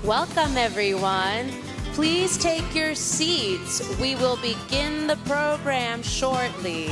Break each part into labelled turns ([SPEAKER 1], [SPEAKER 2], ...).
[SPEAKER 1] Welcome, everyone. Please take your seats. We will begin the program shortly.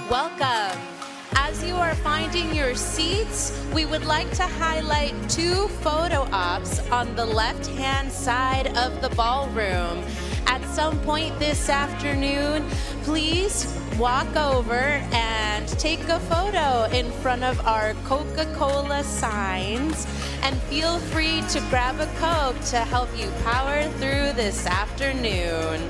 [SPEAKER 1] Welcome. As you are finding your seats, we would like to highlight 2 photo ops on the left-hand side of the ballroom. At some point this afternoon, please walk over and take a photo in front of our Coca Cola signs, and feel free to grab a Coke to help you power through this afternoon.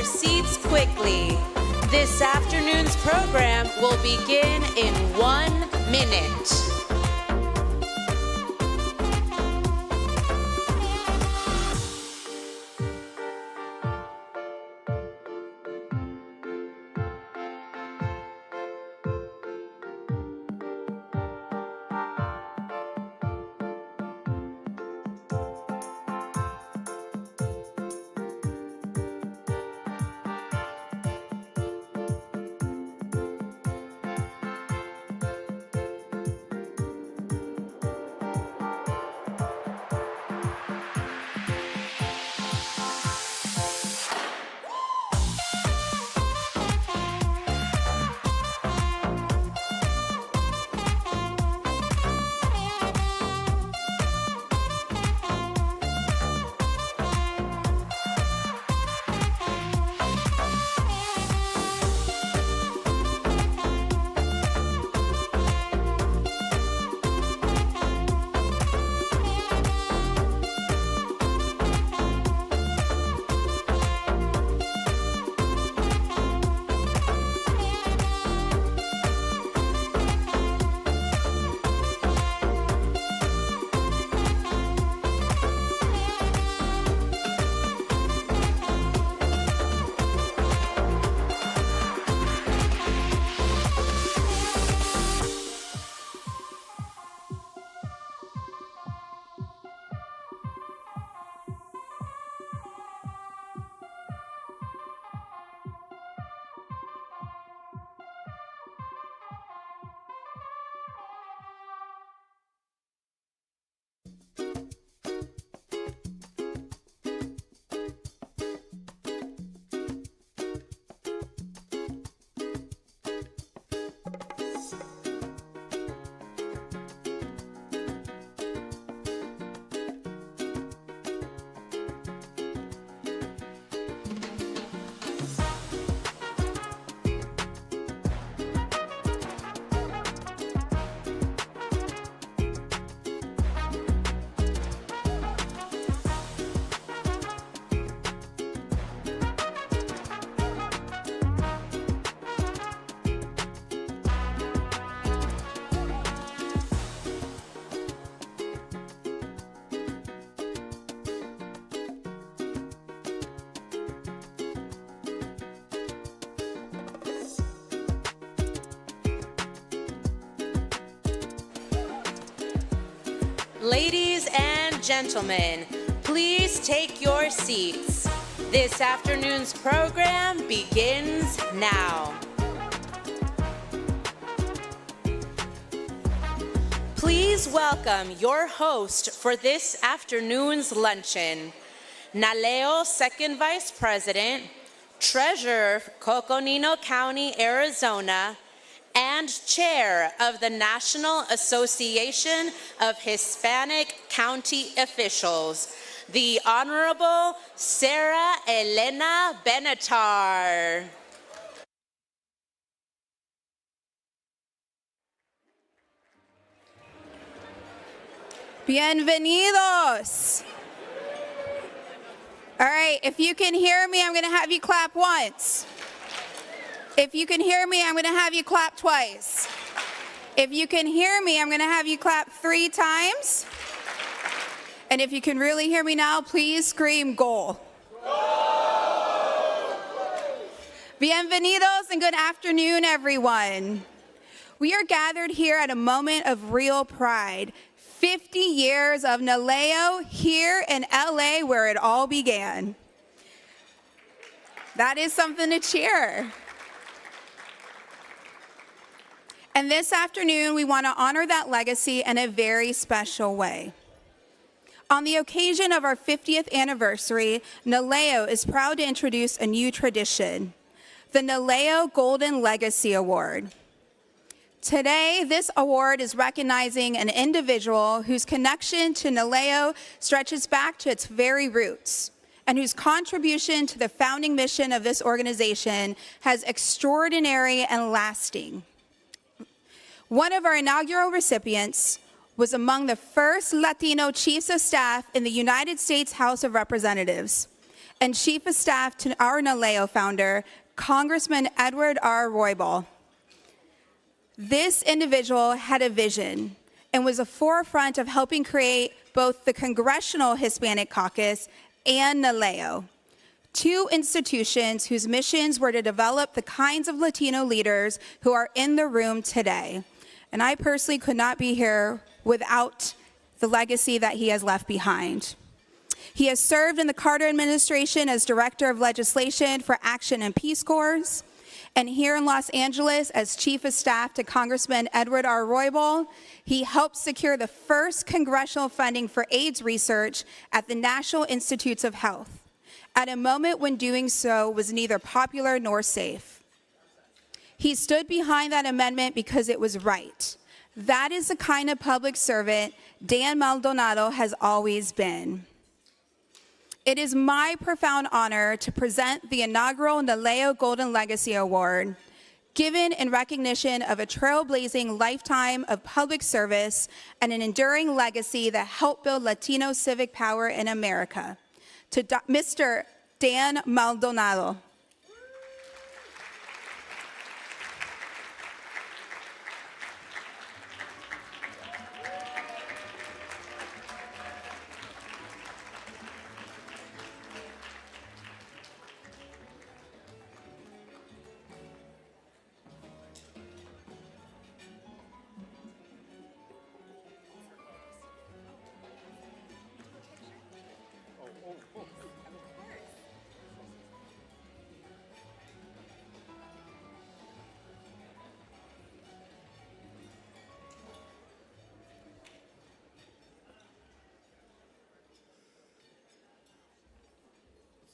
[SPEAKER 1] seats quickly. This afternoon's program will begin in 1 minute. Ladies and gentlemen, please take your seats. This afternoon's program begins now. Please welcome your host for this afternoon's luncheon, NALEO Second Vice President, Treasurer, Coconino County, Arizona, and Chair of the National Association of Hispanic County Officials, the Honorable Sarah Elena Benatar.
[SPEAKER 2] Bienvenidos. All right, if you can hear me, I'm going to have you clap once. If you can hear me, I'm going to have you clap twice. If you can hear me, I'm going to have you clap 3 times. And if you can really hear me now, please scream goal. Bienvenidos and good afternoon, everyone. We are gathered here at a moment of real pride. 50 years of NALEO here in LA where it all began. That is something to cheer. And this afternoon, we want to honor that legacy in a very special way. On the occasion of our 50th anniversary, NALEO is proud to introduce a new tradition, the NALEO Golden Legacy Award. Today, this award is recognizing an individual whose connection to NALEO stretches back to its very roots, and whose contribution to the founding mission of this organization has extraordinary and lasting. One of our inaugural recipients was among the first Latino chiefs of staff in the United States House of Representatives, and Chief of Staff to our NALEO founder, Congressman Edward R. Roybal. This individual had a vision and was a forefront of helping create both the Congressional Hispanic Caucus and NALEO, two institutions whose missions were to develop the kinds of Latino leaders who are in the room today. And I personally could not be here without the legacy that he has left behind. He has served in the Carter administration as Director of Legislation for Action and Peace Corps, and here in Los Angeles as Chief of Staff to Congressman Edward R. Roybal. He helped secure the first congressional funding for AIDS research at the National Institutes of Health, at a moment when doing so was neither popular nor safe. He stood behind that amendment because it was right. That is the kind of public servant Dan Maldonado has always been. It is my profound honor to present the inaugural NALEO Golden Legacy Award, given in recognition of a trailblazing lifetime of public service and an enduring legacy that helped build Latino civic power in America, to Mr. Dan Maldonado.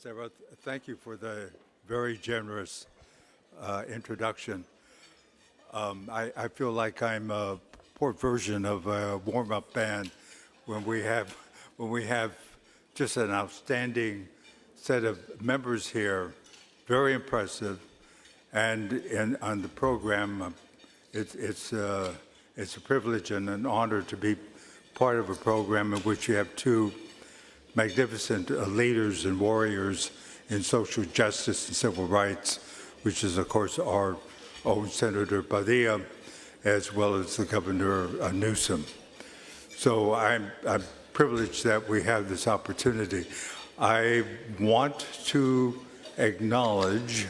[SPEAKER 3] Sarah, thank you for the very generous introduction. I feel like I'm a poor version of a warm-up band when we have just an outstanding set of members here, very impressive, and on the program, it's a privilege and an honor to be part of a program in which you have two magnificent leaders and warriors in social justice and civil rights, which is, of course, our own Senator Padilla, as well as the Governor Newsom. So I'm privileged that we have this opportunity. I want to acknowledge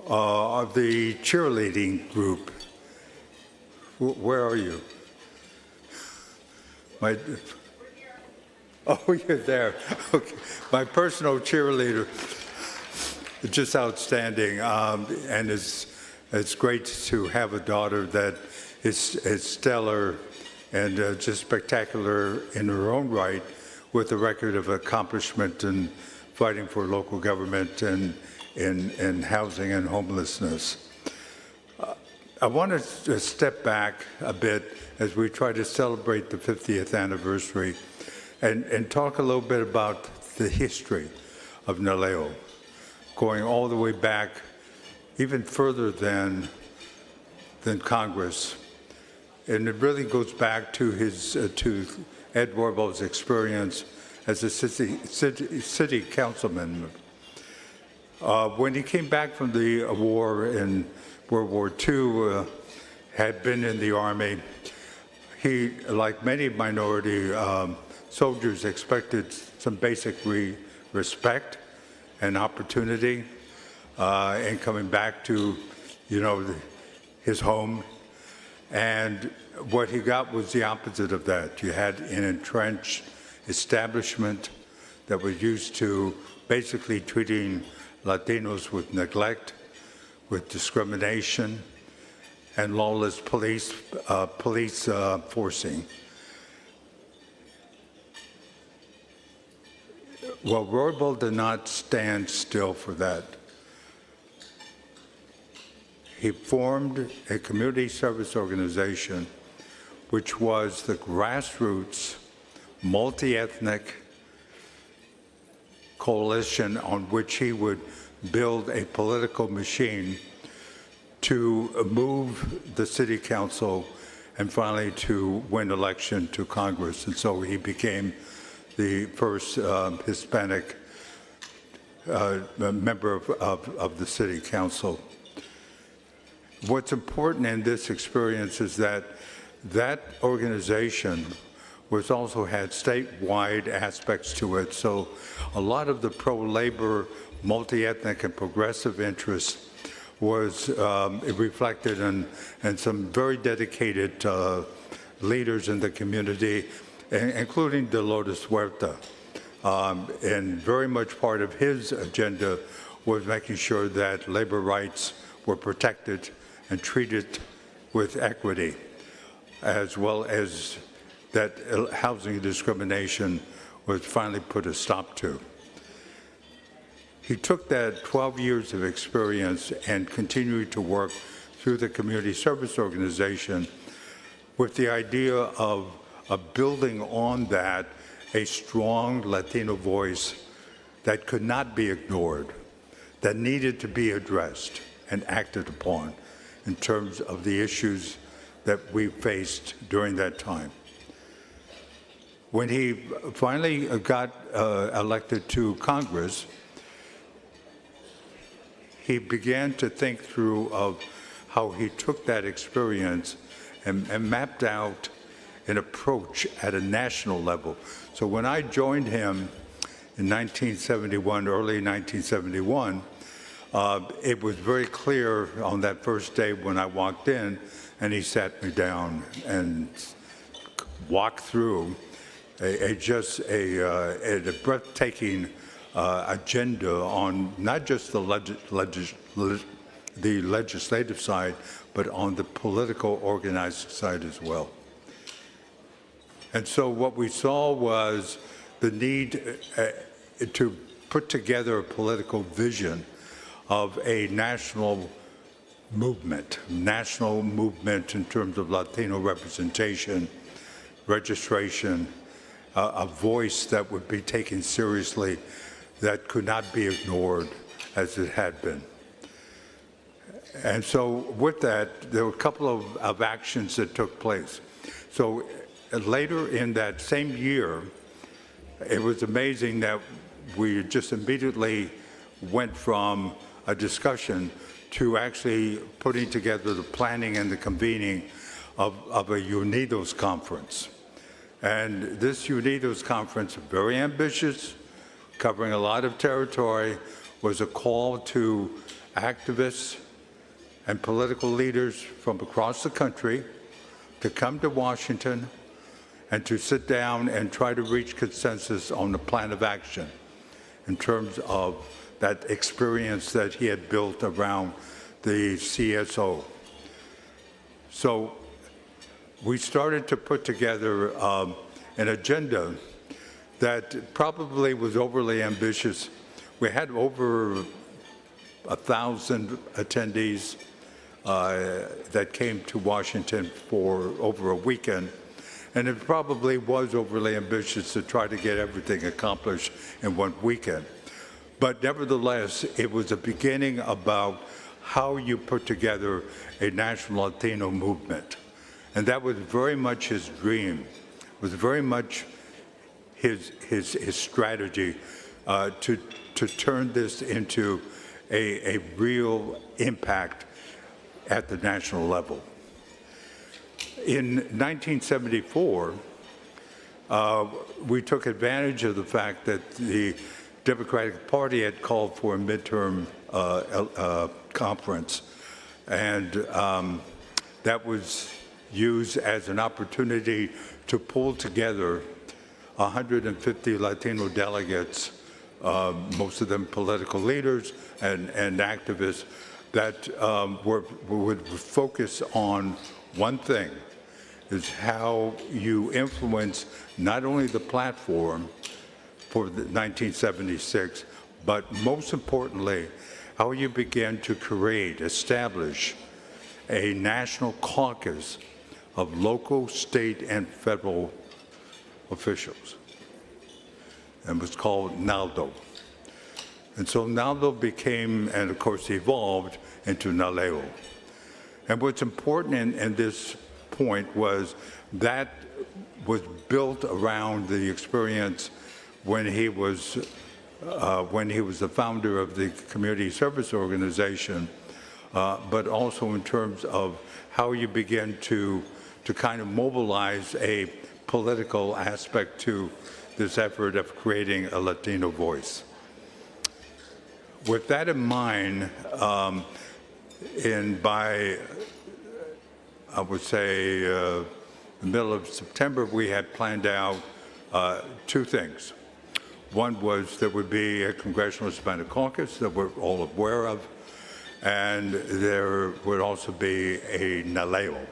[SPEAKER 3] the cheerleading group. Where are you? Oh, you're there. Okay. My personal cheerleader, just outstanding, and it's great to have a daughter that is stellar and just spectacular in her own right, with a record of accomplishment in fighting for local government and in housing and homelessness. I want to step back a bit as we try to celebrate the 50th anniversary and talk a little bit about the history of NALEO, going all the way back, even further than Congress. And it really goes back to to Ed Warbal's experience as a city councilman. When he came back from the war in World War II, had been in the Army, he, like many minority soldiers, expected some basic respect and opportunity in coming back to, his home. And what he got was the opposite of that. You had an entrenched establishment that was used to basically treating Latinos with neglect, with discrimination, and lawless police forcing. Well, Roybal did not stand still for that. He formed a community service organization, which was the grassroots, multi-ethnic coalition on which he would build a political machine to move the city council and finally to win election to Congress. And so he became the first Hispanic a member of the City Council. What's important in this experience is that that organization was also had statewide aspects to it. So a lot of the pro-labor, multi-ethnic and progressive interest was reflected in some very dedicated leaders in the community, including Dolores Huerta. And very much part of his agenda was making sure that labor rights were protected and treated with equity, as well as that housing discrimination was finally put a stop to. He took that 12 years of experience and continued to work through the community service organization with the idea of building on that a strong Latino voice that could not be ignored, that needed to be addressed and acted upon in terms of the issues that we faced during that time. When he finally got elected to Congress, he began to think through of how he took that experience and mapped out an approach at a national level. So when I joined him in 1971, early 1971, it was very clear on that first day when I walked in and he sat me down and walked through a breathtaking agenda on not just the legislative side, but on the political organized side as well. And so what we saw was the need to put together a political vision of a national movement in terms of Latino representation, registration, a voice that would be taken seriously, that could not be ignored as it had been. And so with that, there were a couple of actions that took place. So later in that same year, it was amazing that we just immediately went from a discussion to actually putting together the planning and the convening of a UNIDOS conference. And this UNIDOS conference, very ambitious, covering a lot of territory, was a call to activists and political leaders from across the country to come to Washington and to sit down and try to reach consensus on the plan of action in terms of that experience that he had built around the CSO. So we started to put together an agenda that probably was overly ambitious. We had over 1,000 attendees that came to Washington for over a weekend. And it probably was overly ambitious to try to get everything accomplished in one weekend. But nevertheless, it was a beginning about how you put together a national Latino movement. And that was very much his dream, was very much his strategy to turn this into a real impact at the national level. In 1974, we took advantage of the fact that the Democratic Party had called for a midterm conference, and that was used as an opportunity to pull together 150 Latino delegates, most of them political leaders and activists, that would focus on one thing, is how you influence not only the platform for the 1976, but most importantly, how you begin to establish a national caucus of local, state, and federal officials. And it was called NALEO. And so NALEO became, and of course evolved, into NALEO. And what's important in this point was that was built around the experience when he was when he was the founder of the community service organization, but also in terms of how you begin to kind of mobilize a political aspect to this effort of creating a Latino voice. With that in mind, by, I would say, the middle of September, we had planned out two things. One was there would be a Congressional Hispanic Caucus that we're all aware of, and there would also be a NALEO.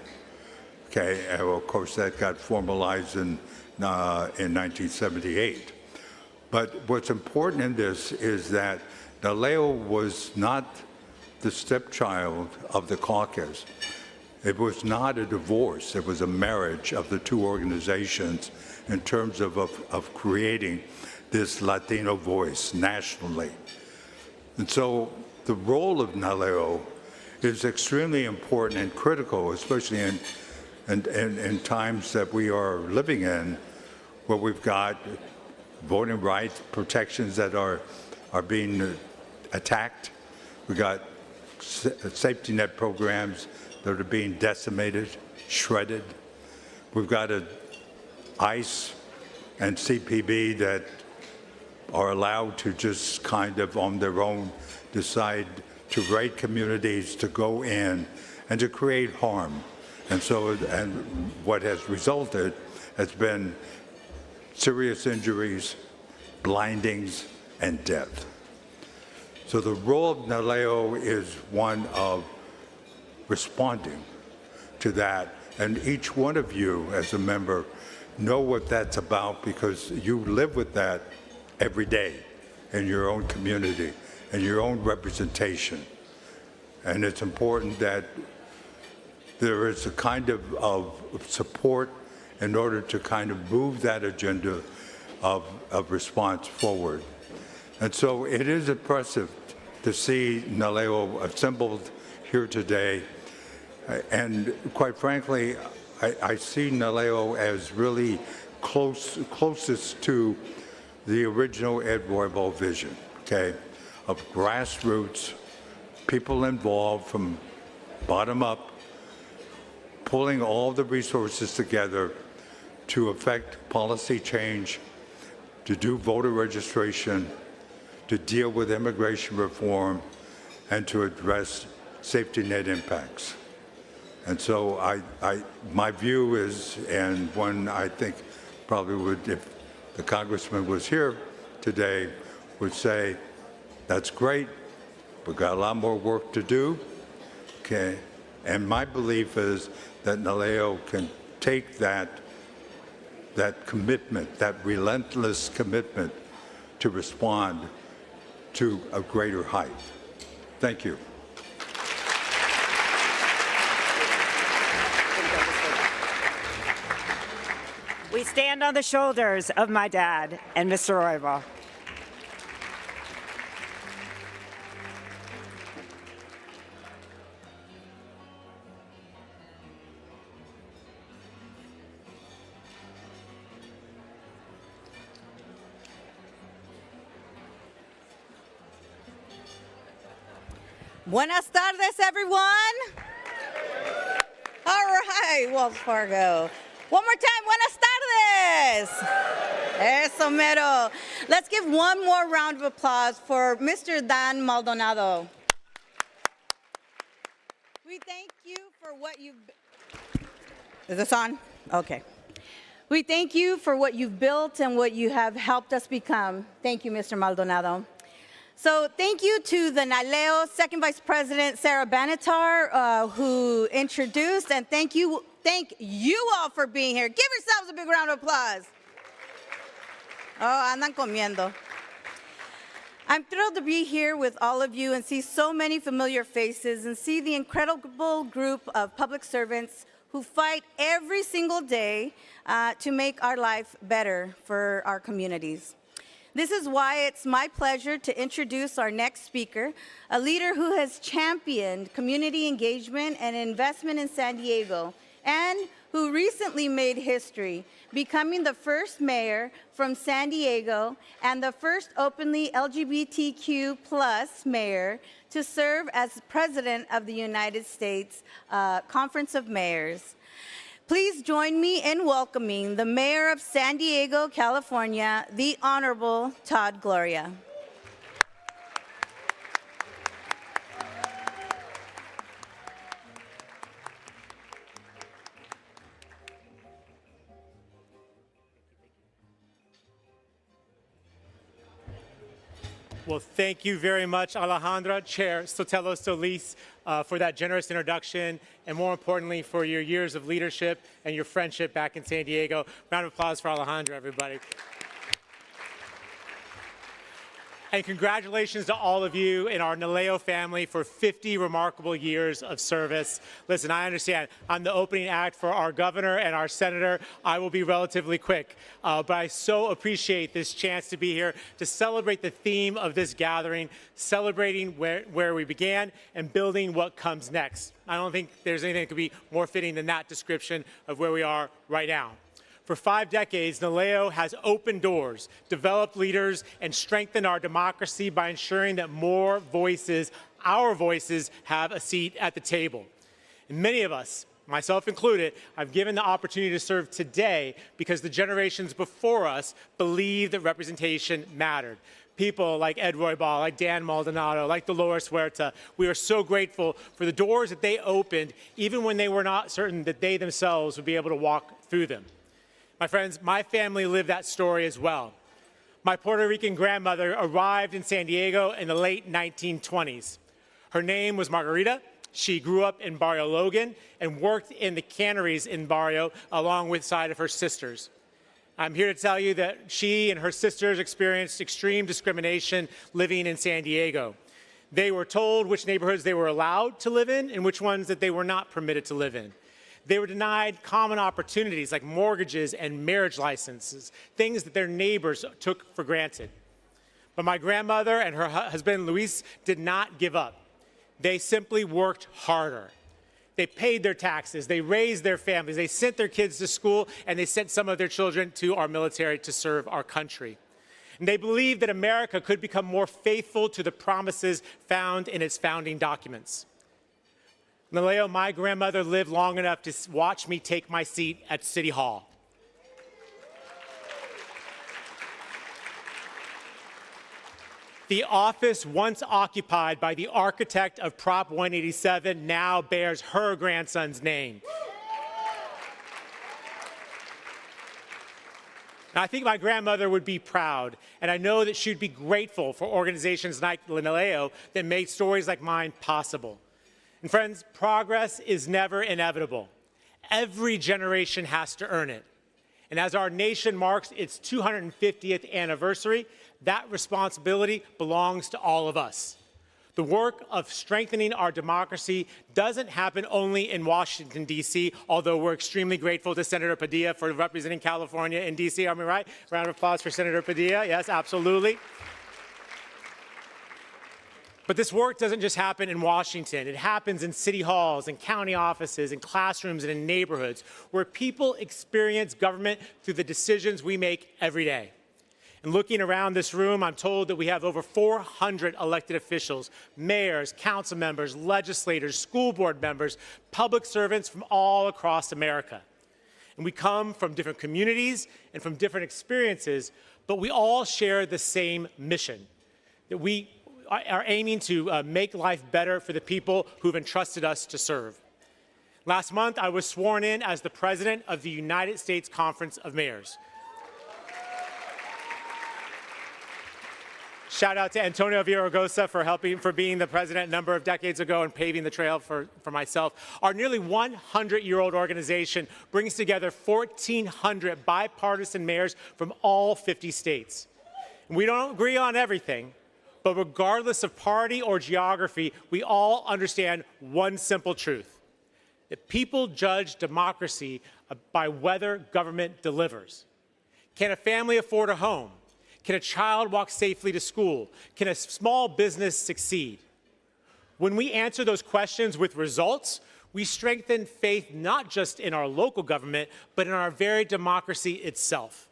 [SPEAKER 3] Okay, and of course that got formalized in 1978. But what's important in this is that NALEO was not the stepchild of the caucus. It was not a divorce. It was a marriage of the two organizations in terms of creating this Latino voice nationally. And so the role of NALEO is extremely important and critical, especially in times that we are living in, where we've got voting rights protections that are being attacked. We've got safety net programs that are being decimated, shredded. We've got ICE and CPB that are allowed to just kind of on their own decide to raid communities, to go in and to create harm. And so, and what has resulted has been serious injuries, blindings, and death. So the role of NALEO is one of responding to that. And each one of you as a member know what that's about because you live with that every day in your own community and your own representation. And it's important that there is a kind of support in order to kind of move that agenda of response forward. And so it is impressive to see NALEO assembled here today. And quite frankly, I see NALEO as really closest to the original Ed Roybal vision, okay, of grassroots, people involved from bottom up, pulling all the resources together to affect policy change, to do voter registration, to deal with immigration reform, and to address safety net impacts. And so my view is, and one I think probably would, if the congressman was here today, would say, that's great, we've got a lot more work to do, okay? And my belief is that NALEO can take that commitment, that relentless commitment to respond to a greater height. Thank you.
[SPEAKER 4] We stand on the shoulders of my dad and Mr. Roybal.
[SPEAKER 5] Buenas tardes, everyone. All right, Wells Fargo. One more time, buenas tardes. Eso mero. Let's give one more round of applause for Mr. Dan Maldonado. We thank you for what you've... Is this on? Okay. We thank you for what you've built and what you have helped us become. Thank you, Mr. Maldonado. So thank you to the NALEO Second Vice President Sarah Banatar, who introduced, and thank you all for being here. Give yourselves a big round of applause. Oh, andan comiendo. I'm thrilled to be here with all of you and see so many familiar faces and see the incredible group of public servants who fight every single day to make our life better for our communities. This is why it's my pleasure to introduce our next speaker, a leader who has championed community engagement and investment in San Diego, and who recently made history, becoming the first mayor from San Diego and the first openly LGBTQ plus mayor to serve as president of the United States Conference of Mayors. Please join me in welcoming the mayor of San Diego, California, the Honorable Todd Gloria.
[SPEAKER 6] Well, thank you very much, Alejandra, Chair Sotelo Solis, for that generous introduction, and more importantly, for your years of leadership and your friendship back in San Diego. Round of applause for Alejandra, everybody. And congratulations to all of you in our NALEO family for 50 remarkable years of service. Listen, I understand I'm the opening act for our governor and our senator. I will be relatively quick, but I so appreciate this chance to be here to celebrate the theme of this gathering, celebrating where we began and building what comes next. I don't think there's anything that could be more fitting than that description of where we are right now. For 5 decades, NALEO has opened doors, developed leaders, and strengthened our democracy by ensuring that more voices, our voices, have a seat at the table. And many of us, myself included, I've given the opportunity to serve today because the generations before us believed that representation mattered. People like Ed Roybal, like Dan Maldonado, like Dolores Huerta, we are so grateful for the doors that they opened, even when they were not certain that they themselves would be able to walk through them. My friends, my family lived that story as well. My Puerto Rican grandmother arrived in San Diego in the late 1920s. Her name was Margarita. She grew up in Barrio Logan and worked in the canneries in Barrio along with side of her sisters. I'm here to tell you that she and her sisters experienced extreme discrimination living in San Diego. They were told which neighborhoods they were allowed to live in and which ones that they were not permitted to live in. They were denied common opportunities like mortgages and marriage licenses, things that their neighbors took for granted. But my grandmother and her husband, Luis, did not give up. They simply worked harder. They paid their taxes, they raised their families, they sent their kids to school, and they sent some of their children to our military to serve our country. And they believed that America could become more faithful to the promises found in its founding documents. NALEO, my grandmother lived long enough to watch me take my seat at City Hall. The office once occupied by the architect of Prop 187 now bears her grandson's name. Now, I think my grandmother would be proud, and I know that she'd be grateful for organizations like NALEO that made stories like mine possible. And friends, progress is never inevitable. Every generation has to earn it. And as our nation marks its 250th anniversary, that responsibility belongs to all of us. The work of strengthening our democracy doesn't happen only in Washington, D.C., although we're extremely grateful to Senator Padilla for representing California in D.C. Am I right? Round of applause for Senator Padilla. Yes, absolutely. But this work doesn't just happen in Washington. It happens in city halls, in county offices, in classrooms, and in neighborhoods where people experience government through the decisions we make every day. And looking around this room, I'm told that we have over 400 elected officials, mayors, council members, legislators, school board members, public servants from all across America. And we come from different communities and from different experiences, but we all share the same mission, that we are aiming to make life better for the people who've entrusted us to serve. Last month, I was sworn in as the president of the United States Conference of Mayors. Shout out to Antonio Villaraigosa for being the president a number of decades ago and paving the trail for myself. Our nearly 100-year-old organization brings together 1,400 bipartisan mayors from all 50 states. And we don't agree on everything, but regardless of party or geography, we all understand one simple truth, that people judge democracy by whether government delivers. Can a family afford a home? Can a child walk safely to school? Can a small business succeed? When we answer those questions with results, We strengthen faith not just in our local government, but in our very democracy itself.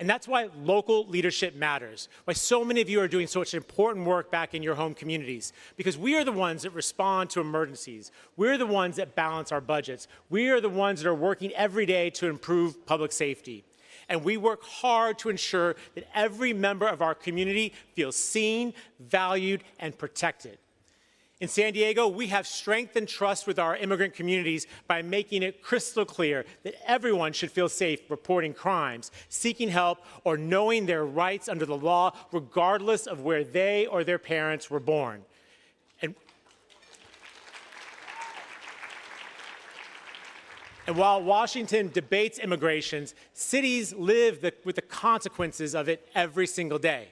[SPEAKER 6] And that's why local leadership matters, why so many of you are doing such important work back in your home communities, because we are the ones that respond to emergencies. We're the ones that balance our budgets. We are the ones that are working every day to improve public safety. And we work hard to ensure that every member of our community feels seen, valued, and protected. In San Diego, we have strength and trust with our immigrant communities by making it crystal clear that everyone should feel safe reporting crimes, seeking help, or knowing their rights under the law, regardless of where they or their parents were born. And while Washington debates immigration, cities live with the consequences of it every single day.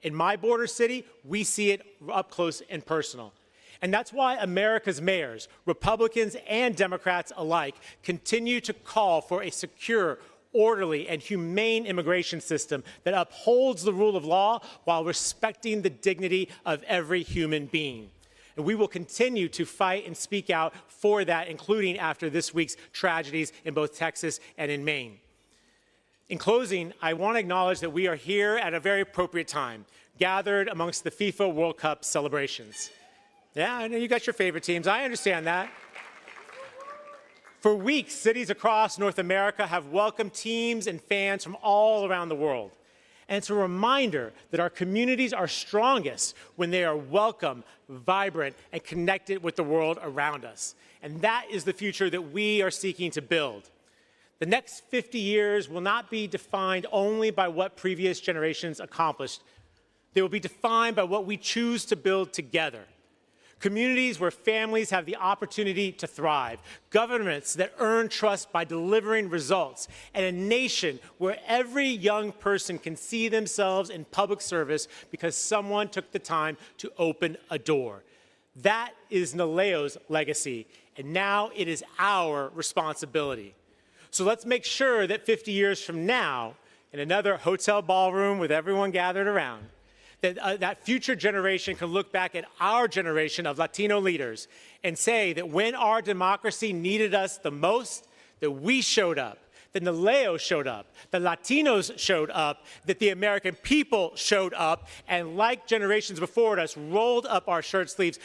[SPEAKER 6] In my border city, we see it up close and personal. And that's why America's mayors, Republicans and Democrats alike, continue to call for a secure, orderly, and humane immigration system that upholds the rule of law while respecting the dignity of every human being. And we will continue to fight and speak out for that, including after this week's tragedies in both Texas and in Maine. In closing, I want to acknowledge that we are here at a very appropriate time, gathered amongst the FIFA World Cup celebrations. Yeah, I know you got your favorite teams. I understand that. For weeks, cities across North America have welcomed teams and fans from all around the world. And it's a reminder that our communities are strongest when they are welcome, vibrant, and connected with the world around us. And that is the future that we are seeking to build. The next 50 years will not be defined only by what previous generations accomplished. They will be defined by what we choose to build together. Communities where families have the opportunity to thrive, governments that earn trust by delivering results, and a nation where every young person can see themselves in public service because someone took the time to open a door. That is NALEO's legacy, and now it is our responsibility. So let's make sure that 50 years from now, in another hotel ballroom with everyone gathered around, that future generation can look back at our generation of Latino leaders and say that when our democracy needed us the most, that we showed up, that NALEO showed up, the Latinos showed up, that the American people showed up, and like generations before us, rolled up our shirt sleeves,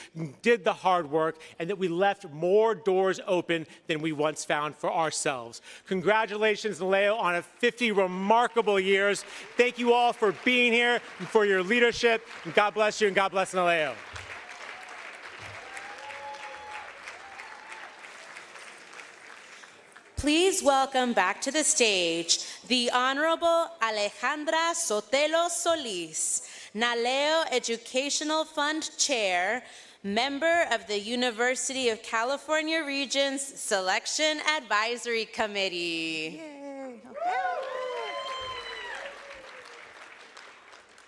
[SPEAKER 6] did the hard work, and that we left more doors open than we once found for ourselves. Congratulations, NALEO, on 50 remarkable years. Thank you all for being here and for your leadership. And God bless you, and God bless NALEO.
[SPEAKER 1] Please welcome back to the stage the Honorable Alejandra Sotelo Solis, NALEO Educational Fund Chair, member of the University of California Region's Selection Advisory Committee.
[SPEAKER 5] Yay. Okay.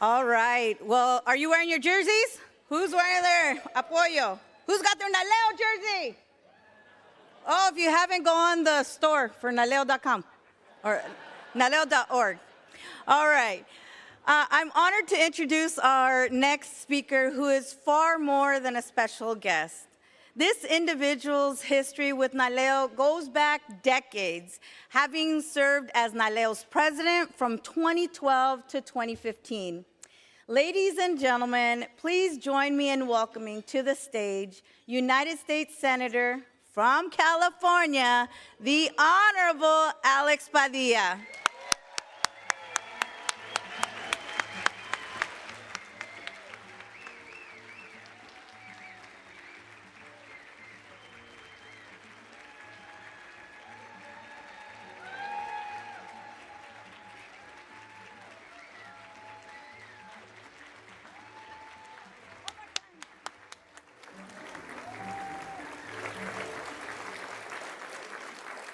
[SPEAKER 5] All right. Well, are you wearing your jerseys? Who's wearing their apoyo? Who's got their NALEO jersey? Oh, if you haven't, go on the store for NALEO.com or NALEO.org. All right. I'm honored to introduce our next speaker, who is far more than a special guest. This individual's history with NALEO goes back decades, having served as NALEO's president from 2012 to 2015. Ladies and gentlemen, please join me in welcoming to the stage United States Senator from California, the Honorable Alex Padilla.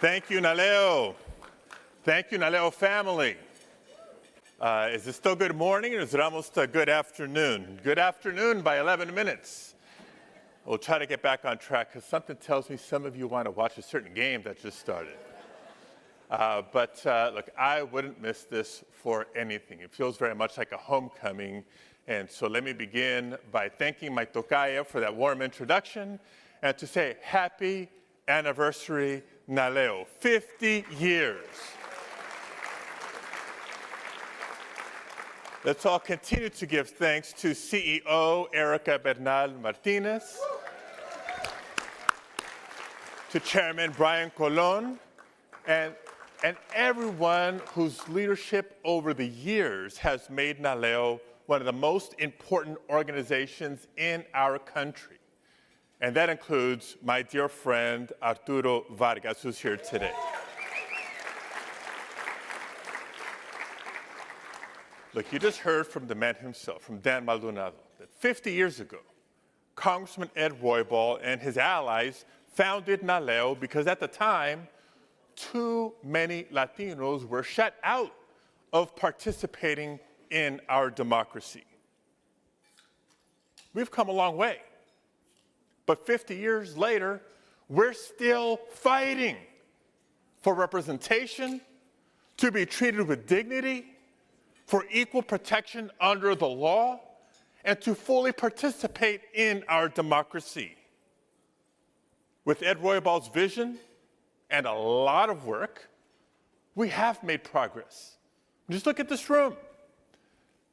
[SPEAKER 7] Thank you, NALEO. Thank you, NALEO family. Is it still good morning, or is it almost a good afternoon? Good afternoon by 11 minutes. We'll try to get back on track, because something tells me some of you want to watch a certain game that just started. Look, I wouldn't miss this for anything. It feels very much like a homecoming. And so let me begin by thanking my tocaya for that warm introduction, and to say happy anniversary, NALEO. 50 years. Let's all continue to give thanks to CEO Erica Bernal Martinez, to Chairman Brian Colon, and everyone whose leadership over the years has made NALEO one of the most important organizations in our country. And that includes my dear friend Arturo Vargas, who's here today. Look, you just heard from the man himself, from Dan Maldonado, that 50 years ago, Congressman Ed Roybal and his allies founded NALEO because at the time, too many Latinos were shut out of participating in our democracy. We've come a long way. But 50 years later, we're still fighting for representation, to be treated with dignity, for equal protection under the law, and to fully participate in our democracy. With Ed Roybal's vision and a lot of work, we have made progress. Just look at this room.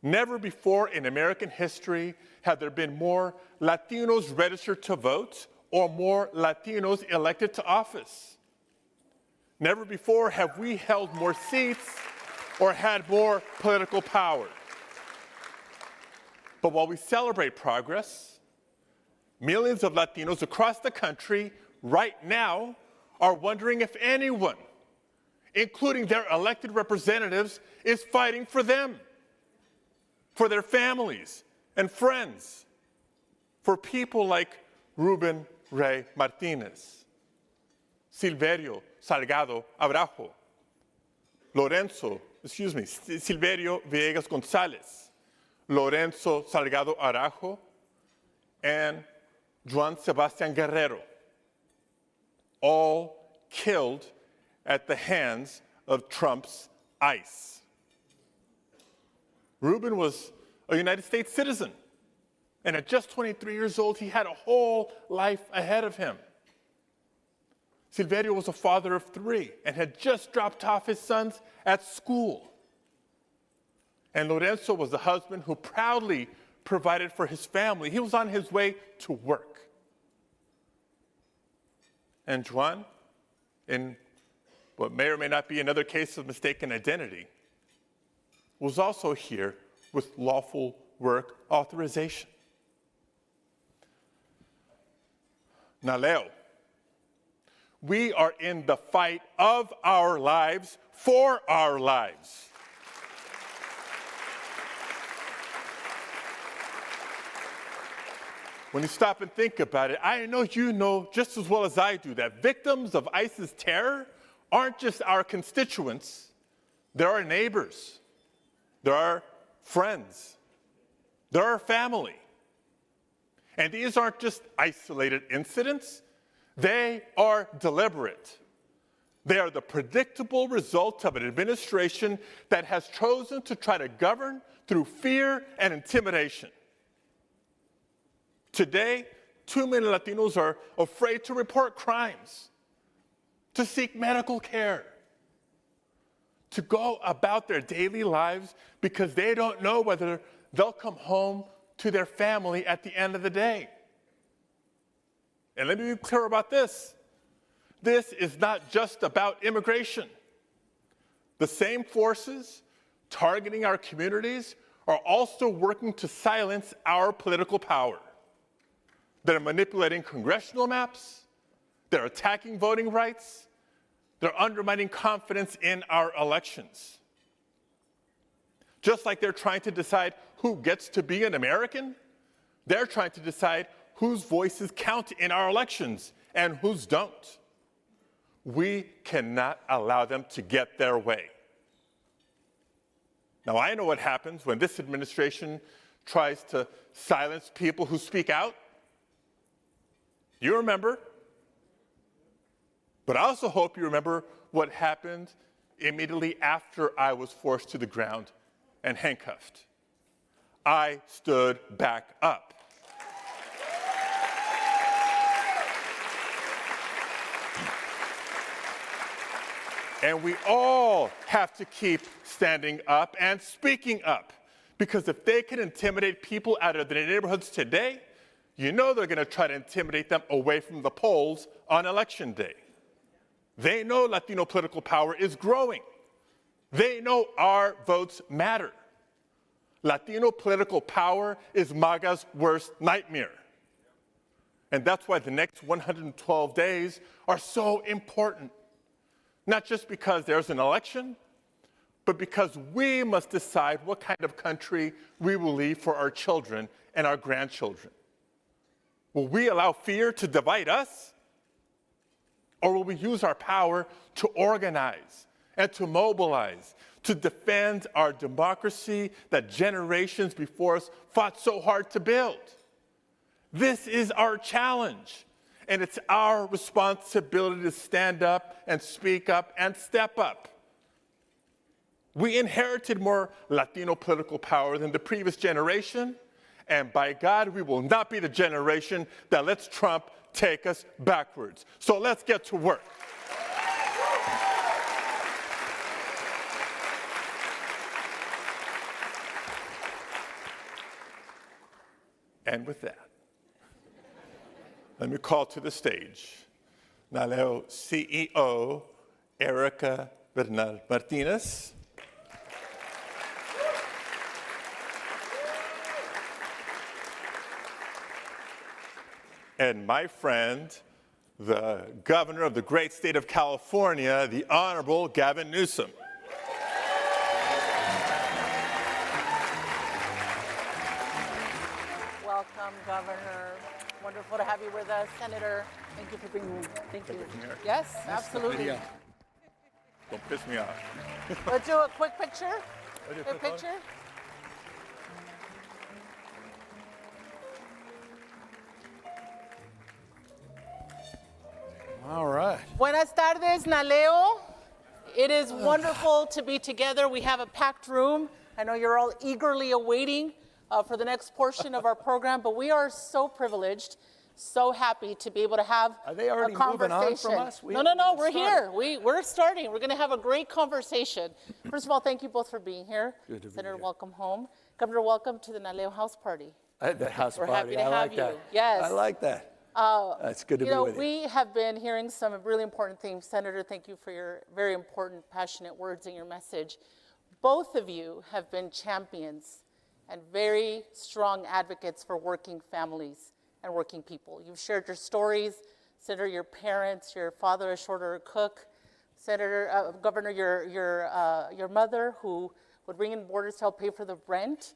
[SPEAKER 7] Never before in American history have there been more Latinos registered to vote or more Latinos elected to office. Never before have we held more seats or had more political power. But while we celebrate progress, millions of Latinos across the country right now are wondering if anyone, including their elected representatives, is fighting for them, for their families and friends, for people like Ruben Ray Martinez, Silverio Salgado Abrajo, Silverio Villegas Gonzalez, Lorenzo Salgado Arajo, and Juan Sebastian Guerrero, all killed at the hands of Trump's ICE. Ruben was a United States citizen, and at just 23 years old, he had a whole life ahead of him. Silverio was a father of 3 and had just dropped off his sons at school. And Lorenzo was the husband who proudly provided for his family. He was on his way to work. And Juan, in what may or may not be another case of mistaken identity, was also here with lawful work authorization. NALEO, we are in the fight of our lives for our lives. When you stop and think about it, I know you know just as well as I do that victims of ISIS terror aren't just our constituents, they're our neighbors, they're our friends, they're our family. And these aren't just isolated incidents, they are deliberate. They are the predictable result of an administration that has chosen to try to govern through fear and intimidation. Today, too many Latinos are afraid to report crimes, to seek medical care, to go about their daily lives because they don't know whether they'll come home to their family at the end of the day. And let me be clear about this. This is not just about immigration. The same forces targeting our communities are also working to silence our political power. They're manipulating congressional maps, they're attacking voting rights, they're undermining confidence in our elections. Just like they're trying to decide who gets to be an American, they're trying to decide whose voices count in our elections and whose don't. We cannot allow them to get their way. Now, I know what happens when this administration tries to silence people who speak out. You remember. But I also hope you remember what happened immediately after I was forced to the ground and handcuffed. I stood back up. And we all have to keep standing up and speaking up. Because if they can intimidate people out of their neighborhoods today, you know they're going to try to intimidate them away from the polls on election day. They know Latino political power is growing. They know our votes matter. Latino political power is MAGA's worst nightmare. And that's why the next 112 days are so important. Not just because there's an election, but because we must decide what kind of country we will leave for our children and our grandchildren. Will we allow fear to divide us? Or will we use our power to organize and to mobilize, to defend our democracy that generations before us fought so hard to build? This is our challenge, and it's our responsibility to stand up and speak up and step up. We inherited more Latino political power than the previous generation, and by God, we will not be the generation that lets Trump take us backwards. So let's get to work. And with that, let me call to the stage NALEO CEO Erica Bernal Martinez, and my friend, the governor of the great state of California, the Honorable Gavin Newsom.
[SPEAKER 8] Welcome, Governor. Wonderful to have you with us, Senator. Thank you for being here. Thank you. Yes, absolutely.
[SPEAKER 7] Don't piss me off.
[SPEAKER 8] Let's do a quick picture. Quick picture.
[SPEAKER 9] All right.
[SPEAKER 8] Buenas tardes, NALEO. It is wonderful to be together. We have a packed room. I know you're all eagerly awaiting for the next portion of our program, but we are so privileged, so happy to be able to have
[SPEAKER 9] Are they already
[SPEAKER 8] a conversation.
[SPEAKER 9] moving on from us?
[SPEAKER 8] No, we're here. We're starting. We're going to have a great conversation. First of all, thank you both for being here.
[SPEAKER 9] Good to be
[SPEAKER 8] Senator,
[SPEAKER 9] here.
[SPEAKER 8] welcome home. Governor, welcome to the NALEO house party.
[SPEAKER 9] The house
[SPEAKER 8] We're
[SPEAKER 9] party.
[SPEAKER 8] happy to
[SPEAKER 9] I
[SPEAKER 8] have
[SPEAKER 9] like that.
[SPEAKER 8] you. Yes.
[SPEAKER 9] I like that. It's good to be with you.
[SPEAKER 8] We have been hearing some really important things. Senator, thank you for your very important, passionate words and your message. Both of you have been champions and very strong advocates for working families and working people. You've shared your stories. Senator, your parents, your father, a shorter cook. Senator, Governor, your mother who would bring in borders to help pay for the rent.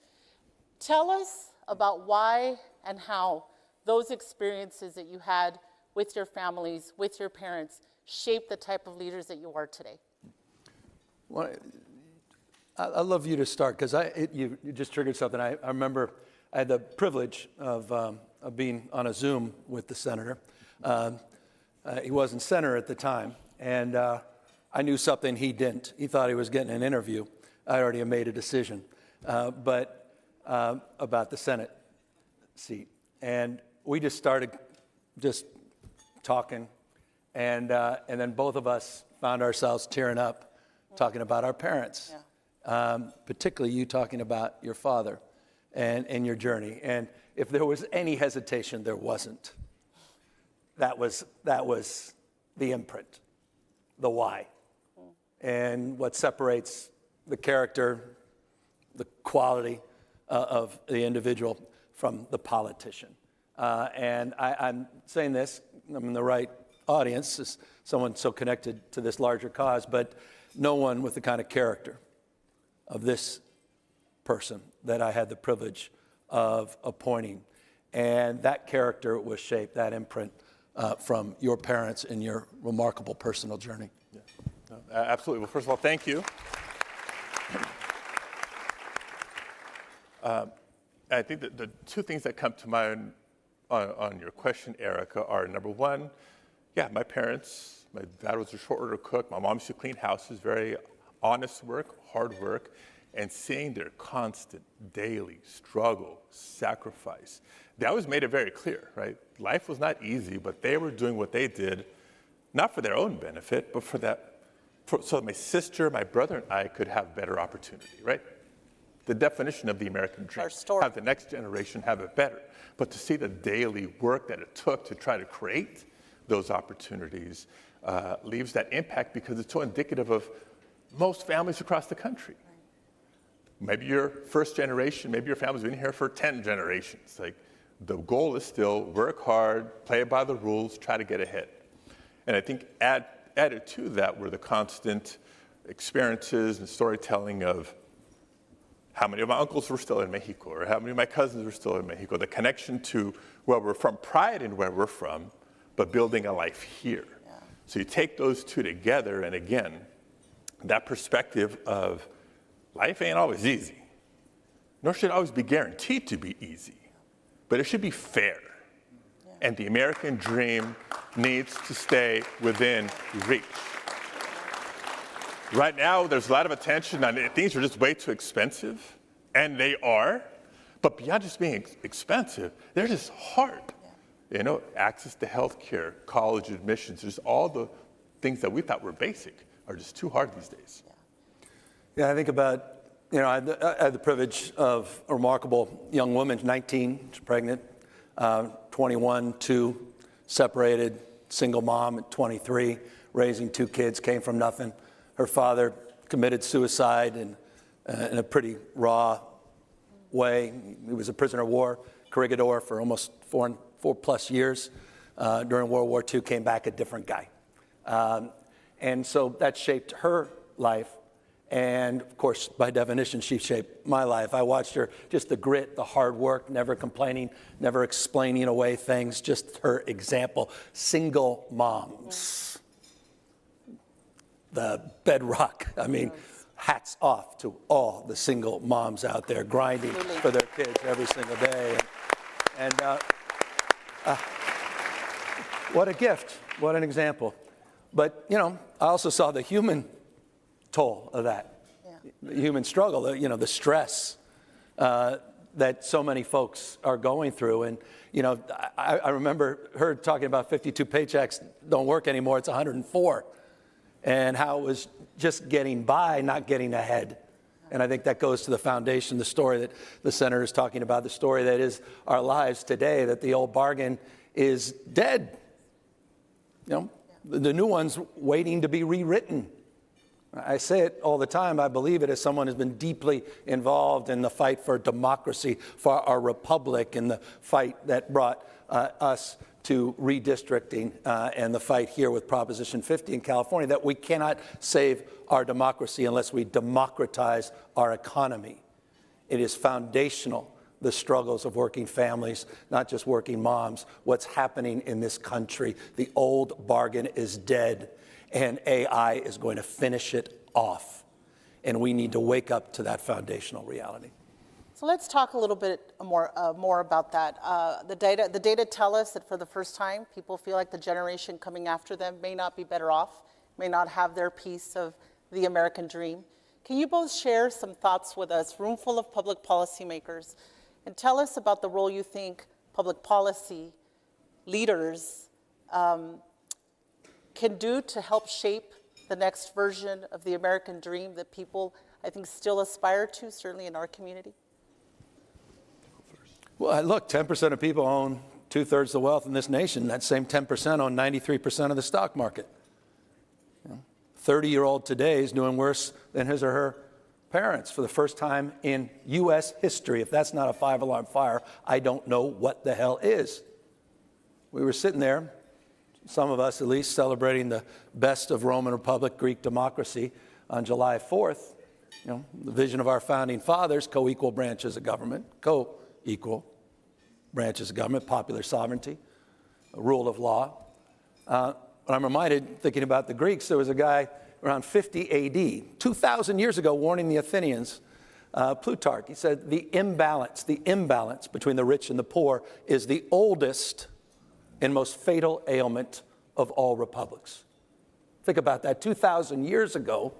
[SPEAKER 8] Tell us about why and how those experiences that you had with your families, with your parents, shape the type of leaders that you are today.
[SPEAKER 9] Well, I'd love you to start because you just triggered something. I remember I had the privilege of being on a Zoom with the senator. He wasn't senator at the time, and I knew something he didn't. He thought he was getting an interview. I already had made a decision, but about the Senate seat. And we just started just talking, and then both of us found ourselves tearing up, talking about our parents, particularly you talking about your father and your journey. And if there was any hesitation, there wasn't. That was the imprint, the why, and what separates the character, the quality of the individual from the politician. And I'm saying this, I'm in the right audience, as someone so connected to this larger cause, but no one with the kind of character of this person that I had the privilege of appointing. And that character was shaped, that imprint, from your parents and your remarkable personal journey.
[SPEAKER 7] Yeah. No, absolutely. Well, first of all, thank you. I think that the two things that come to mind on your question, Erica, are number one, my parents, my dad was a short order cook, my mom used to clean houses, very honest work, hard work, and seeing their constant daily struggle, sacrifice. They always made it very clear, right? Life was not easy, but they were doing what they did, not for their own benefit, but for that so my sister, my brother, and I could have better opportunity, right? The definition of the American dream.
[SPEAKER 8] Our story.
[SPEAKER 7] Have the next generation have it better. But to see the daily work that it took to try to create those opportunities leaves that impact because it's so indicative of most families across the country. Maybe your first generation, maybe your family's been here for 10 generations. Like, the goal is still work hard, play by the rules, try to get ahead. And I think added to that were the constant experiences and storytelling of how many of my uncles were still in Mexico, or how many of my cousins were still in Mexico, the connection to where we're from, pride in where we're from, but building a life here. Yeah. So you take those two together, and again, that perspective of life ain't always easy, nor should it always be guaranteed to be easy, but it should be fair. Yeah. And the American dream needs to stay within reach. Right now, there's a lot of attention on things are just way too expensive, and they are, but beyond just being expensive, they're just hard. Yeah. You know, access to health care, college admissions, just all the things that we thought were basic are just too hard these days.
[SPEAKER 9] Yeah, I think about, you know, I had the privilege of a remarkable young woman, 19, she's pregnant, 21, 2, separated, single mom at 23, raising 2 kids, came from nothing. Her father committed suicide in a pretty raw way. He was a prisoner of war, corregidor for almost 4+ years. During World War II, came back a different guy. And so that shaped her life. And of course, by definition, she shaped my life. I watched her, just the grit, the hard work, never complaining, never explaining away things, just her example. Single moms. The bedrock. I mean, hats off to all the single moms out there grinding for their kids every single day. And what a gift, what an example. But, you know, I also saw the human toll of that, the human struggle, the stress that so many folks are going through. And, you know, I remember her talking about 52 paychecks don't work anymore, it's 104. And how it was just getting by, not getting ahead. And I think that goes to the foundation, the story that the senator is talking about, the story that is our lives today, that the old bargain is dead. You know, the new one's waiting to be rewritten. I say it all the time. I believe it as someone who's been deeply involved in the fight for democracy, for our republic, and the fight that brought us to redistricting and the fight here with Proposition 50 in California, that we cannot save our democracy unless we democratize our economy. It is foundational, the struggles of working families, not just working moms, what's happening in this country. The old bargain is dead, and AI is going to finish it off. And we need to wake up to that foundational reality.
[SPEAKER 8] So let's talk a little bit more about that. The data tell us that for the first time, people feel like the generation coming after them may not be better off, may not have their piece of the American dream. Can you both share some thoughts with us, room full of public policymakers, and tell us about the role you think public policy leaders can do to help shape the next version of the American dream that people, I think, still aspire to, certainly in our community?
[SPEAKER 9] Well, look, 10% of people own 2/3 of the wealth in this nation. That same 10% own 93% of the stock market. 30-year-old today is doing worse than his or her parents for the first time in U.S. history. If that's not a 5-alarm fire, I don't know what the hell is. We were sitting there, some of us at least, celebrating the best of Roman Republic, Greek democracy on July 4th. You know, the vision of our founding fathers, co-equal branches of government, co-equal branches of government, popular sovereignty, rule of law. But I'm reminded, thinking about the Greeks, there was a guy around 50 AD, 2,000 years ago, warning the Athenians, Plutarch. He said, the imbalance between the rich and the poor is the oldest and most fatal ailment of all republics. Think about that. 2,000 years ago,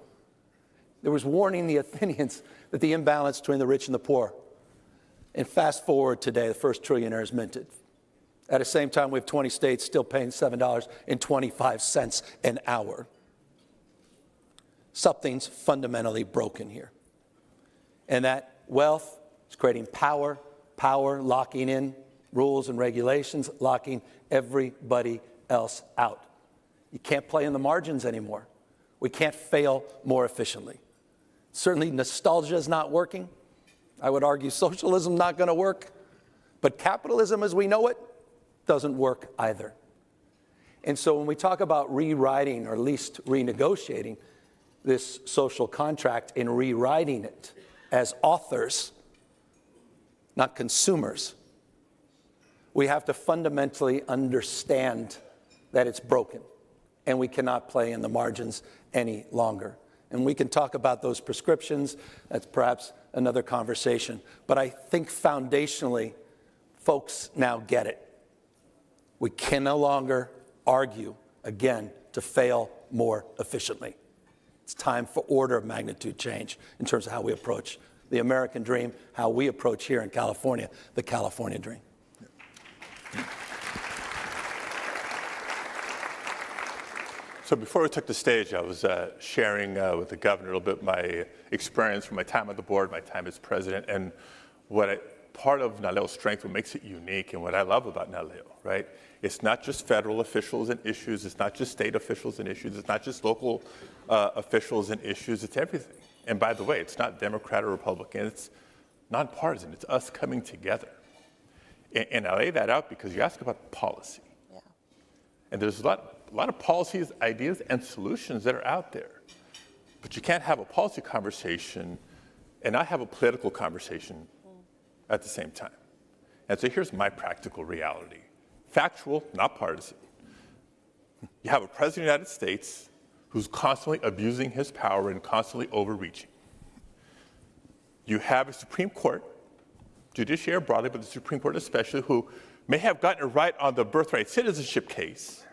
[SPEAKER 9] there was warning the Athenians that the imbalance between the rich and the poor. And fast forward today, the first trillionaire is minted. At the same time, we have 20 states still paying $7.25 an hour. Something's fundamentally broken here. And that wealth is creating power locking in rules and regulations, locking everybody else out. You can't play in the margins anymore. We can't fail more efficiently. Certainly nostalgia is not working. I would argue socialism not going to work. But capitalism as we know it doesn't work either. And so when we talk about rewriting, or at least renegotiating this social contract and rewriting it as authors, not consumers, we have to fundamentally understand that it's broken and we cannot play in the margins any longer. And we can talk about those prescriptions. That's perhaps another conversation. But I think foundationally, folks now get it. We can no longer argue, again, to fail more efficiently. It's time for order of magnitude change in terms of how we approach the American dream, how we approach here in California, the California dream.
[SPEAKER 7] So before we took the stage, I was sharing with the governor a little bit my experience from my time on the board, my time as president, and part of NALEO's strength, what makes it unique, and what I love about NALEO, right? It's not just federal officials and issues, it's not just state officials and issues, it's not just local officials and issues, it's everything. And by the way, it's not Democrat or Republican, it's nonpartisan, it's us coming together. And I lay that out because you ask about policy. Yeah. And there's a lot of policies, ideas, and solutions that are out there. But you can't have a policy conversation and not have a political conversation at the same time. And so here's my practical reality. Factual, not partisan. You have a president of the United States who's constantly abusing his power and constantly overreaching. You have a Supreme Court, judiciary broadly, but the Supreme Court especially, who may have gotten it right on the birthright citizenship case,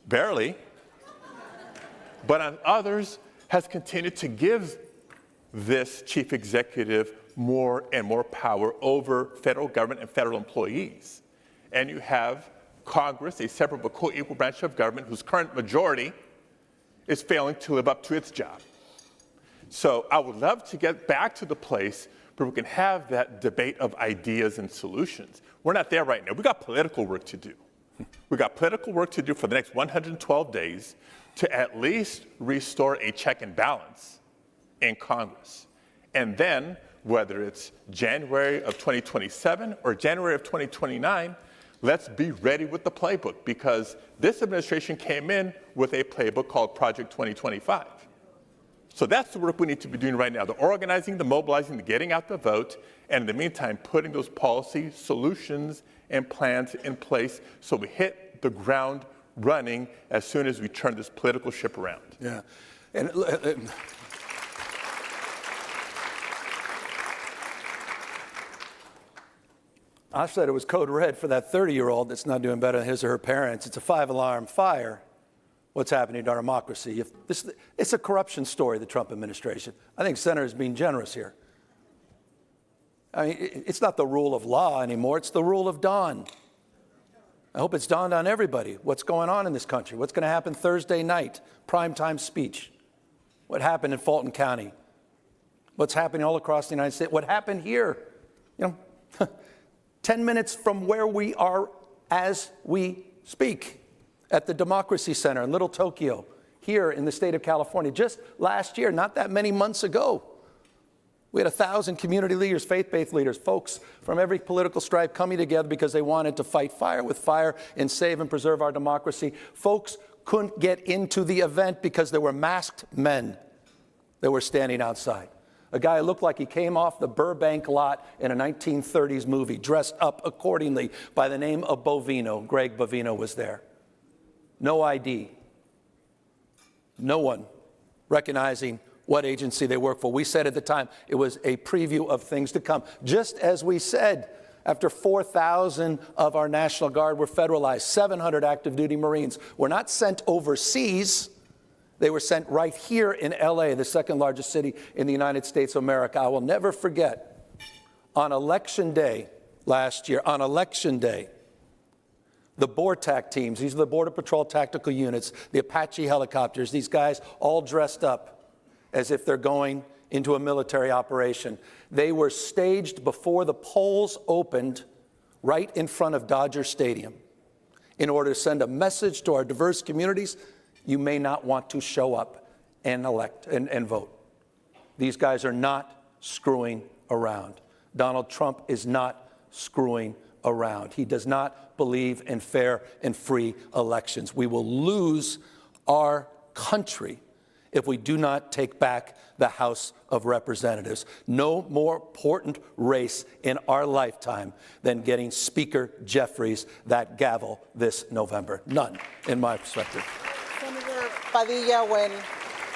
[SPEAKER 7] barely, but on others has continued to give this chief executive more and more power over federal government and federal employees. And you have Congress, a separate but co-equal branch of government, whose current majority is failing to live up to its job. So I would love to get back to the place where we can have that debate of ideas and solutions. We're not there right now. We've got political work to do. We've got political work to do for the next 112 days to at least restore a check and balance in Congress. And then, whether it's January of 2027 or January of 2029, let's be ready with the playbook, because this administration came in with a playbook called Project 2025. So that's the work we need to be doing right now, the organizing, the mobilizing, the getting out the vote, and in the meantime, putting those policy solutions and plans in place so we hit the ground running as soon as we turn this political ship around.
[SPEAKER 9] Yeah. And I said it was code red for that 30-year-old that's not doing better than his or her parents. It's a 5-alarm fire, what's happening to our democracy. It's a corruption story, the Trump administration. I think Senator's being generous here. I mean, it's not the rule of law anymore, it's the rule of dawn. I hope it's dawned on everybody what's going on in this country, what's going to happen Thursday night, primetime speech, what happened in Fulton County, what's happening all across the United States, what happened here, 10 minutes from where we are as we speak, at the Democracy Center in Little Tokyo, here in the state of California. Just last year, not that many months ago, we had 1,000 community leaders, faith-based leaders, folks from every political stripe coming together because they wanted to fight fire with fire and save and preserve our democracy. Folks couldn't get into the event because there were masked men that were standing outside. A guy who looked like he came off the Burbank lot in a 1930s movie, dressed up accordingly by the name of Bovino. Greg Bovino was there. No ID. No one recognizing what agency they work for. We said at the time it was a preview of things to come. Just as we said, after 4,000 of our National Guard were federalized, 700 active duty Marines were not sent overseas. They were sent right here in LA, the second largest city in the United States of America. I will never forget, on Election Day last year, on Election Day, The BORTAC teams, these are the Border Patrol Tactical Units, the Apache helicopters, these guys all dressed up as if they're going into a military operation. They were staged before the polls opened right in front of Dodger Stadium in order to send a message to our diverse communities: you may not want to show up and elect and vote. These guys are not screwing around. Donald Trump is not screwing around. He does not believe in fair and free elections. We will lose our country if we do not take back the House of Representatives. No more important race in our lifetime than getting Speaker Jeffries that gavel this November. None, in my perspective.
[SPEAKER 8] Senator Padilla, when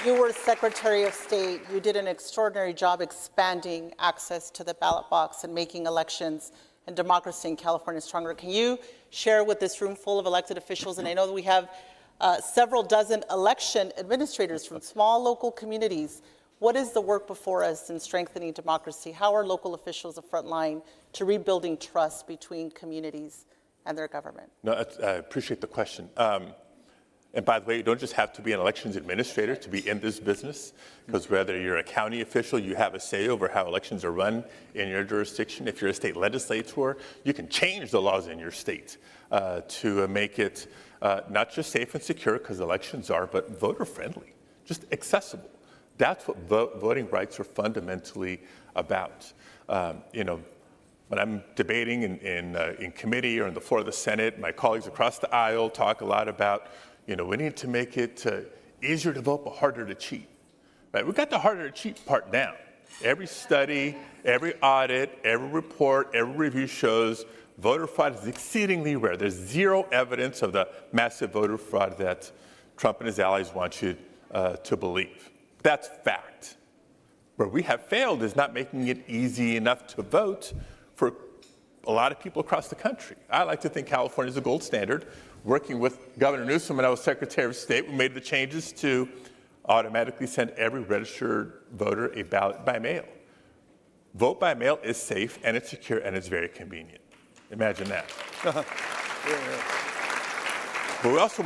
[SPEAKER 8] you were Secretary of State, you did an extraordinary job expanding access to the ballot box and making elections and democracy in California stronger. Can you share with this room full of elected officials, and I know that we have several dozen election administrators from small local communities, what is the work before us in strengthening democracy? How are local officials the front line to rebuilding trust between communities and their government?
[SPEAKER 7] No, I appreciate the question. And by the way, you don't just have to be an elections administrator to be in this business, because whether you're a county official, you have a say over how elections are run in your jurisdiction. If you're a state legislator, you can change the laws in your state to make it not just safe and secure, because elections are, but voter friendly, just accessible. That's what voting rights are fundamentally about. When I'm debating in committee or on the floor of the Senate, my colleagues across the aisle talk a lot about, we need to make it easier to vote but harder to cheat. Right? We got the harder to cheat part down. Every study, every audit, every report, every review shows voter fraud is exceedingly rare. There's zero evidence of the massive voter fraud that Trump and his allies want you to believe. That's fact. Where we have failed is not making it easy enough to vote for a lot of people across the country. I like to think California is the gold standard. Working with Governor Newsom when I was Secretary of State, we made the changes to automatically send every registered voter a ballot by mail. Vote by mail is safe and it's secure and it's very convenient. Imagine that. But we also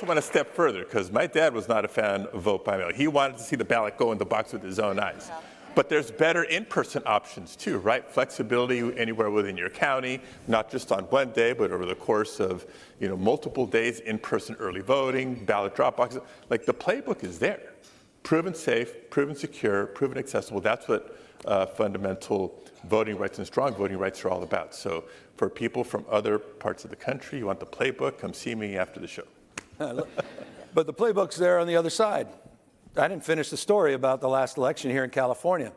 [SPEAKER 7] went a step further, because my dad was not a fan of vote by mail. He wanted to see the ballot go in the box with his own eyes. Yeah. But there's better in-person options too, right? Flexibility anywhere within your county, not just on one day, but over the course of multiple days, in-person early voting, ballot drop boxes. Like, the playbook is there. Proven safe, proven secure, proven accessible. That's what fundamental voting rights and strong voting rights are all about. So for people from other parts of the country, you want the playbook, come see me after the show.
[SPEAKER 9] But the playbook's there on the other side. I didn't finish the story about the last election here in California.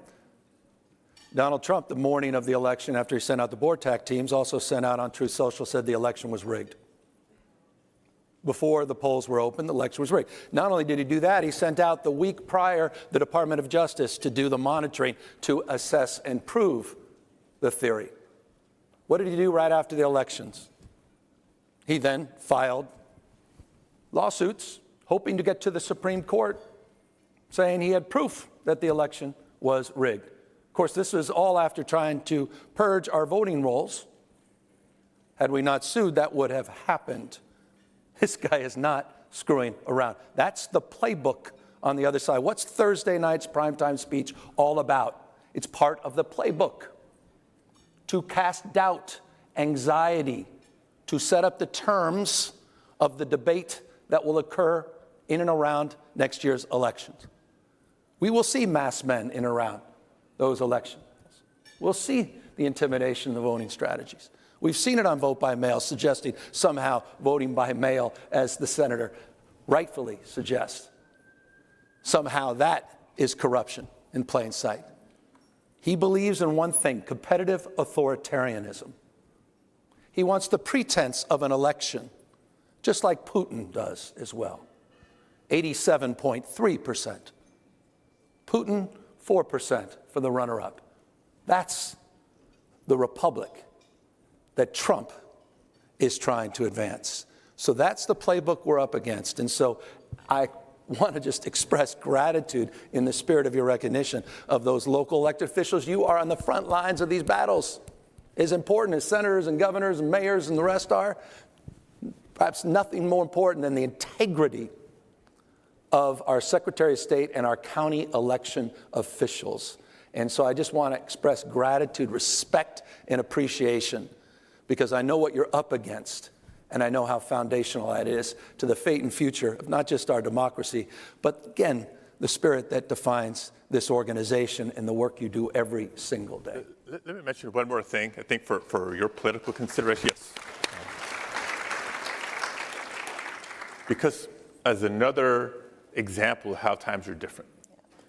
[SPEAKER 9] Donald Trump, the morning of the election, after he sent out the BORTAC teams, also sent out on Truth Social, said the election was rigged. Before the polls were open, the election was rigged. Not only did he do that, he sent out the week prior the Department of Justice to do the monitoring to assess and prove the theory. What did he do right after the elections? He then filed lawsuits, hoping to get to the Supreme Court, saying he had proof that the election was rigged. Of course, this was all after trying to purge our voting rolls. Had we not sued, that would have happened. This guy is not screwing around. That's the playbook on the other side. What's Thursday night's primetime speech all about? It's part of the playbook. To cast doubt, anxiety, to set up the terms of the debate that will occur in and around next year's elections. We will see masked men in and around those elections. We'll see the intimidation of the voting strategies. We've seen it on vote by mail, suggesting somehow voting by mail, as the senator rightfully suggests, somehow that is corruption in plain sight. He believes in one thing: competitive authoritarianism. He wants the pretense of an election, just like Putin does as well. 87.3%. Putin, 4% for the runner-up. That's the republic that Trump is trying to advance. So that's the playbook we're up against. And so I want to just express gratitude in the spirit of your recognition of those local elected officials. You are on the front lines of these battles. As important as senators and governors and mayors and the rest are, perhaps nothing more important than the integrity of our Secretary of State and our county election officials. And so I just want to express gratitude, respect, and appreciation, because I know what you're up against, and I know how foundational that is to the fate and future of not just our democracy, but again, the spirit that defines this organization and the work you do every single day.
[SPEAKER 7] Let me mention one more thing, I think for your political consideration. Yes. Because as another example of how times are different.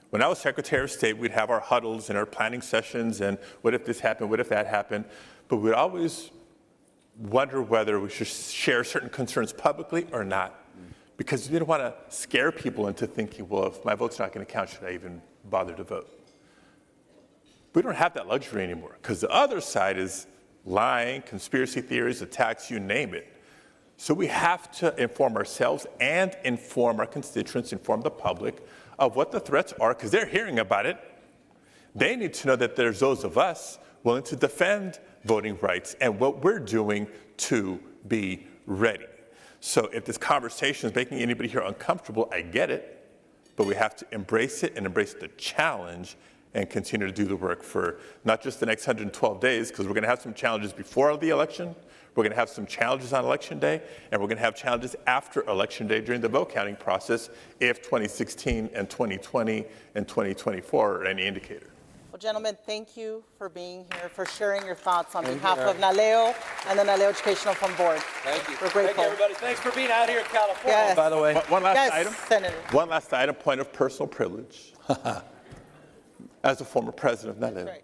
[SPEAKER 7] When I was Secretary of State, we'd have our huddles and our planning sessions and what if this happened, what if that happened, but we'd always wonder whether we should share certain concerns publicly or not, because we didn't want to scare people into thinking, well, if my vote's not going to count, should I even bother to vote? We don't have that luxury anymore, because the other side is lying, conspiracy theories, attacks, you name it. So we have to inform ourselves and inform our constituents, inform the public of what the threats are, because they're hearing about it. They need to know that there's those of us willing to defend voting rights and what we're doing to be ready. So if this conversation is making anybody here uncomfortable, I get it, but we have to embrace it and embrace the challenge and continue to do the work for not just the next 112 days, because we're going to have some challenges before the election, we're going to have some challenges on Election Day, and we're going to have challenges after Election Day during the vote counting process if 2016 and 2020 and 2024 are any indicator.
[SPEAKER 8] Well, gentlemen, thank you for being here, for sharing your thoughts on behalf of NALEO and the NALEO Educational Fund Board.
[SPEAKER 9] Thank you.
[SPEAKER 8] We're grateful.
[SPEAKER 9] Thank you, everybody. Thanks for being out here in California.
[SPEAKER 8] Yes.
[SPEAKER 9] By the way,
[SPEAKER 7] One last
[SPEAKER 8] Yes,
[SPEAKER 7] item.
[SPEAKER 8] Senator.
[SPEAKER 7] One last item, point of personal privilege. As a former president of NALEO,
[SPEAKER 8] Right.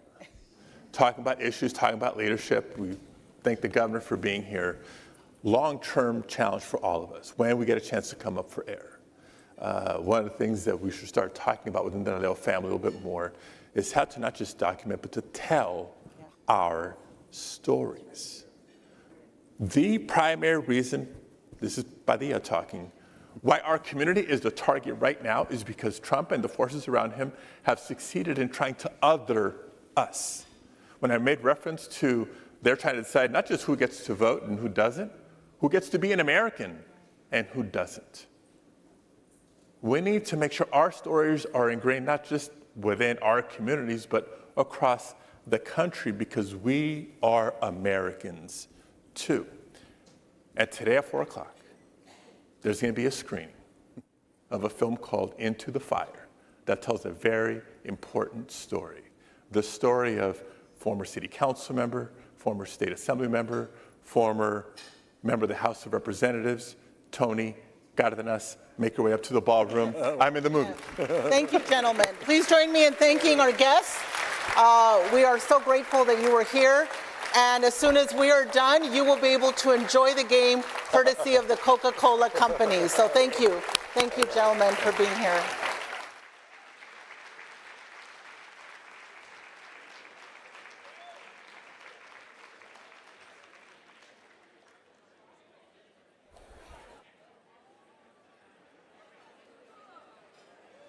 [SPEAKER 7] talking about issues, talking about leadership, we thank the governor for being here. Long-term challenge for all of us when we get a chance to come up for air. One of the things that we should start talking about within the NALEO family a little bit more is how to not just document, but to tell our stories. The primary reason, this is Padilla talking, why our community is the target right now is because Trump and the forces around him have succeeded in trying to other us. When I made reference to they're trying to decide not just who gets to vote and who doesn't, who gets to be an American and who doesn't. We need to make sure our stories are ingrained not just within our communities, but across the country, because we are Americans too. And today at 4 o'clock, there's going to be a screening of a film called Into the Fire that tells a very important story. The story of former city council member, former state assembly member, former member of the House of Representatives, Tony Cardenas. Make your way up to the ballroom. I'm in the movie.
[SPEAKER 8] Thank you, gentlemen. Please join me in thanking our guests. We are so grateful that you were here. And as soon as we are done, you will be able to enjoy the game courtesy of the Coca Cola Company. So thank you. Thank you, gentlemen, for being here.